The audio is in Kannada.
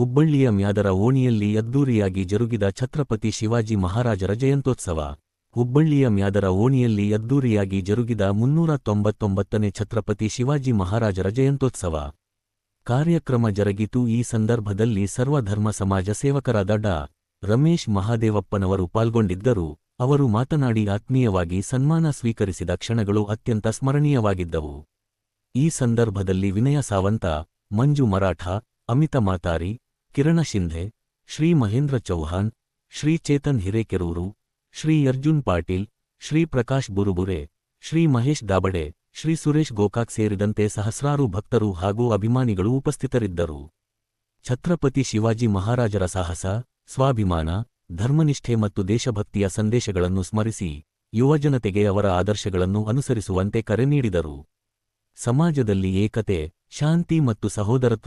ಹುಬ್ಬಳ್ಳಿಯ ಮ್ಯಾದರ ಓಣಿಯಲ್ಲಿ ಅದ್ದೂರಿಯಾಗಿ ಜರುಗಿದ ಛತ್ರಪತಿ ಶಿವಾಜಿ ಮಹಾರಾಜರ ಜಯಂತ್ಯೋತ್ಸವ. ಹುಬ್ಬಳ್ಳಿಯ ಮ್ಯಾದರ ಓಣಿಯಲ್ಲಿ ಅದ್ದೂರಿಯಾಗಿ ಜರುಗಿದ 399ನೇ ಛತ್ರಪತಿ ಶಿವಾಜಿ ಮಹಾರಾಜರ ಜಯಂತ್ಯೋತ್ಸವ ಕಾರ್ಯಕ್ರಮ ಜರುಗಿತು. ಈ ಸಂದರ್ಭದಲ್ಲಿ ಸರ್ವಧರ್ಮ ಸಮಾಜ ಸೇವಕರಾದ ಡಾ. ರಮೇಶ್ ಮಹಾದೇವಪ್ಪನವರು ಪಾಲ್ಗೊಂಡಿದ್ದರು. ಅವರು ಮಾತನಾಡಿ ಆತ್ಮೀಯವಾಗಿ ಸನ್ಮಾನ ಸ್ವೀಕರಿಸಿದ ಕ್ಷಣಗಳು ಅತ್ಯಂತ ಸ್ಮರಣೀಯವಾಗಿದ್ದವು. ಈ ಸಂದರ್ಭದಲ್ಲಿ ವಿನಯ ಸಾವಂತ, ಮಂಜು ಮರಾಠ, ಅಮಿತ ಮಾತಾರಿ, ಕಿರಣ ಶಿಂಧೆ, ಶ್ರೀ ಮಹೇಂದ್ರ ಚೌಹಾಣ್, ಶ್ರೀ ಚೇತನ್ ಹಿರೇಕೆರೂರು, ಶ್ರೀ ಅರ್ಜುನ್ ಪಾಟೀಲ್, ಶ್ರೀ ಪ್ರಕಾಶ್ ಬುರುಬುರೆ, ಶ್ರೀ ಮಹೇಶ್ ದಾಬಡೆ, ಶ್ರೀ ಸುರೇಶ್ ಗೋಕಾಕ್ ಸೇರಿದಂತೆ ಸಹಸ್ರಾರು ಭಕ್ತರು ಹಾಗೂ ಅಭಿಮಾನಿಗಳು ಉಪಸ್ಥಿತರಿದ್ದರು. ಛತ್ರಪತಿ ಶಿವಾಜಿ ಮಹಾರಾಜರ ಸಾಹಸ, ಸ್ವಾಭಿಮಾನ, ಧರ್ಮನಿಷ್ಠೆ ಮತ್ತು ದೇಶಭಕ್ತಿಯ ಸಂದೇಶಗಳನ್ನು ಸ್ಮರಿಸಿ ಯುವಜನತೆಗೆ ಅವರ ಆದರ್ಶಗಳನ್ನು ಅನುಸರಿಸುವಂತೆ ಕರೆ ನೀಡಿದರು. ಸಮಾಜದಲ್ಲಿ ಏಕತೆ, ಶಾಂತಿ ಮತ್ತು ಸಹೋದರತ್ವ